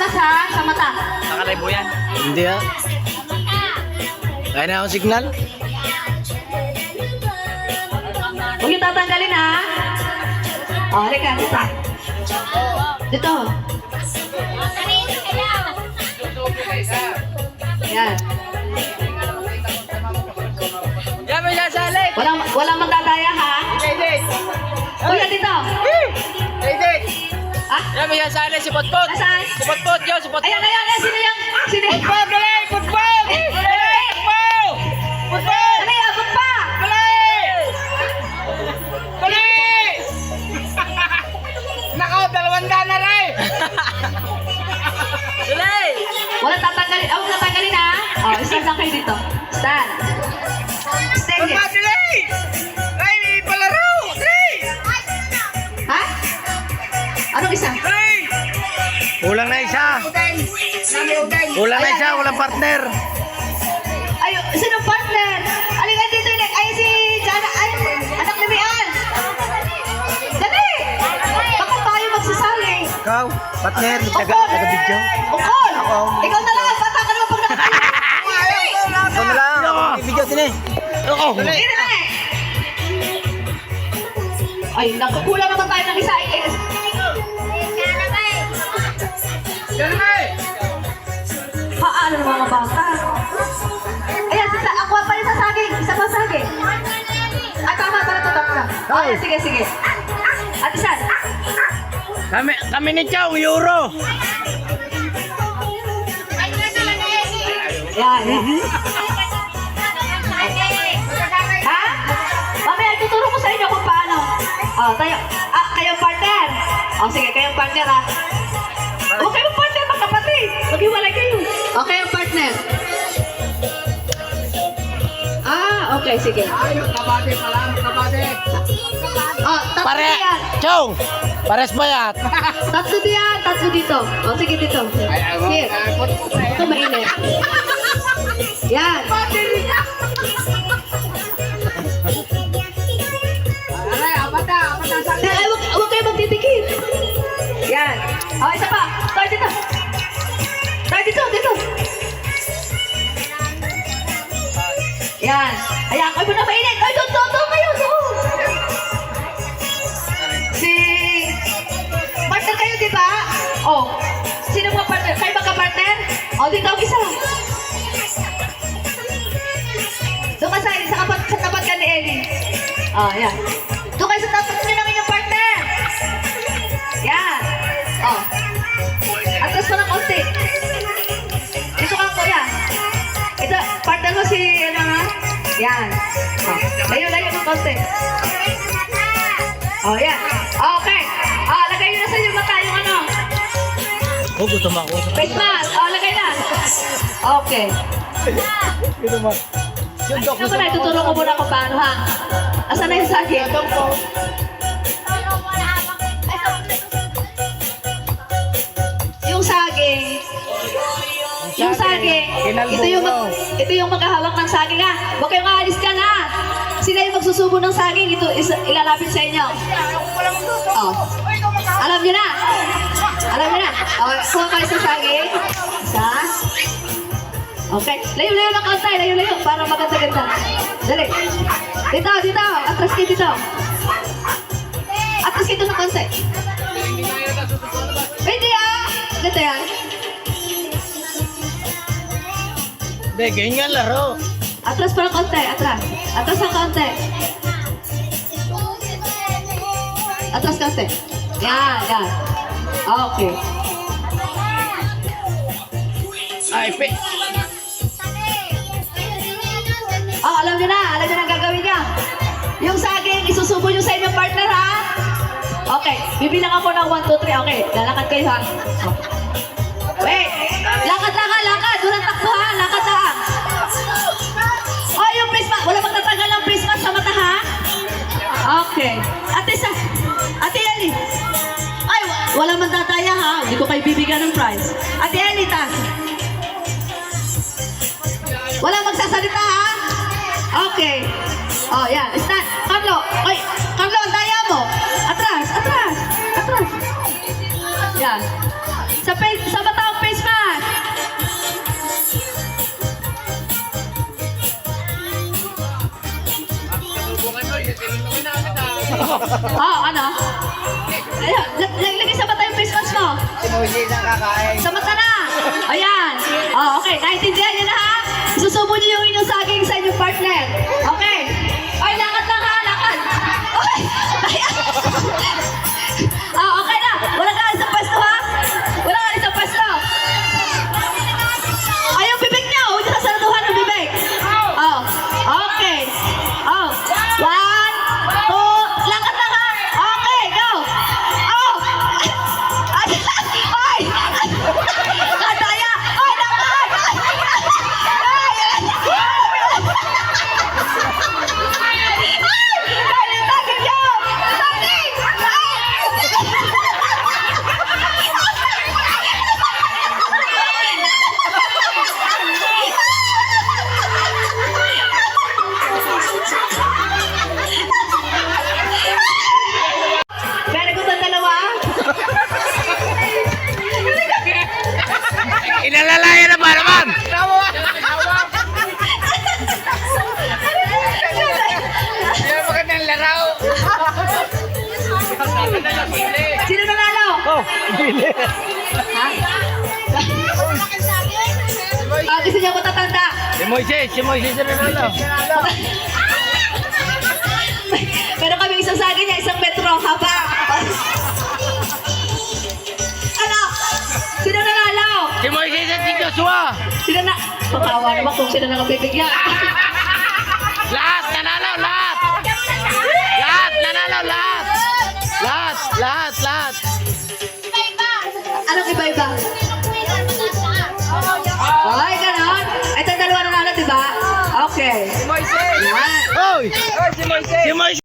atras ha, sa mata. Nakalibo yan. Hindi ah. Kaya na akong signal. Huwag yung tatanggalin ha. O, halika, dito. Dito. Yan. Yan mo yan sa alip. Walang magdadaya ha. Kuya, dito. Ha? Yan mo yan sa alip. Si Potpot. Nasaan? Si Potpot yun. Si Potpot. Ayan, ayan, ayan. Sino yan? Sino yan? Potpot, dali! Potpot! Potpot! Potpot! Dali, abot pa. Dali! Dali! Nakaw, 200 na rin! Dali! Walang tatanggalin. Huwag tatanggalin ha. O, stand lang kayo dito. Stand. Stand here. Potpot, dali! Ay, palaro! Dali! Ha? Anong isa? Dali! Kulang na isa. Kulang na isa, walang partner. Ay, sino partner? Alin dito yun? Ay, si Jana. Ay, anak ni Mian. Dali! Baka tayo magsasali. Ikaw, partner, taga-video. Ukol! Ako. Ikaw na lang. Bata ka naman pag nakakita. Ikaw na lang, ako bibigyan din eh. Ako. Hindi na eh. Ay, nakukulang naman tayo ng isa. Paano ng mga bata? Ayan, ako pa rin sa saging. Isa pa saging. At tama, tama. Ayan, sige, sige. At isa. Kami ni Chong, Euro. Yan. Ha? Mamaya, tuturo ko sa inyo kung paano. Tayo. Kayong partner. Sige, kayong partner ha. Huwag kayong partner, magkapatid. Maghiwalay kayo. Kayong partner. Okay, sige. Kabate pala, kabate. Tatlo Pare, yan. Chong, pares ba yan? Tatlo diyan, tatlo dito. Sige, dito. Here. Ito mainit. Yan. Huwag kayo magtitikit. Yan. Isa pa. Tayo dito. Dito. Yan. Ayan, kayo mo na mainit. Ay, doon kayo. Doon. Partner kayo, di ba? Sino mga partner? Kayo magka-partner? Dito ang isa. Doon ka sa tapat ka ni Ellie. Yan. Doon kayo sa tapat nyo ng inyong partner. Yan. Atras pa ng konti. Dito ka, kuya. Ito, partner mo si, Yan. Layo ng konti. Yan. Okay. Lagay nyo na sa inyong mata yung Gutom ako. face mask. Lagay na. Okay. Ito muna, ituturo ko muna kung paano ha. Asan na yung saging? Yung saging, ito yung maghahawak ng saging ha. Huwag kayong aalis dyan ha. Sila yung magsusubo ng saging, ito ilalapit sa inyo. Alam nyo na. Kuha kayo sa saging. Isa. Okay. Layo-layo ng kaunti. Layo-layo. Para maganda-ganda. Dali. Dito. Atras kayo dito. Atras kayo ng kaunti. Pwede Dito yan. Hindi, ganyan laro. Atras pa ng kaunti. Atras ng kaunti. Atras kaunti. Yan. Okay. Alam nyo na ang gagawin niya. Yung saging, isusubo nyo sa inyong partner, ha? Okay, bibilang ako ng 1, 2, 3. Okay, lalakad kayo, ha? Wait, lakad. Walang takbo, ha? Lakad lang. Yung face mask. Wala magtatagal ng face mask sa mata, ha? Okay. Ate Ellie. Wala man tataya, ha? Hindi ko kayo bibigyan ng prize. Ate Ellie, wala magsasalita, ha? Okay. Yan. Stand. Carlo. Carlo, ang daya mo. Atras. Yan. Sa mata ang Oh, ano? Ayan, lagay sa mata yung face mask mo. Si Moises ang kakain. Sa mata na. Ayan. Oh, okay. Naintindihan niyo na ha? Susubo niyo yung inyong saging sa inyong partner. Okay. Ay, lakad lang ha, lakad. Okay. Ayan. Okay na. Wala ka alis sa pwesto ha? Wala ka alis sa pwesto. Ay, yung bibig niyo. Huwag niyo sasaraduhan ang bibig. Oh. Okay. Oh. 1, 2, lakad lang ha? Okay, go. Oh. Ay. Kadaya. Ay, lakad. Ay, saging niyo. Saging. Very good ang dalawa. Inalalaya na ba naman? Yan ang magandang laraw. Sino nanalo? Oh, bili. Ha? Gusto niyo matatanda? Si Moises na nanalo. Pero kami isang saging niya, 1 metro haba. Ano? Sino nanalo? Si Moises at si Joshua. Sino na? Pakawa naman kung sino nakabibigyan. Lahat nanalo, lahat. Lahat nanalo, lahat. Lahat. Anong iba-iba? Ay, ganon. Ito ang dalawa nanalo, di ba? Okay. Si Moises. Yan. Hoy! Oy, si Moises. Si Moises!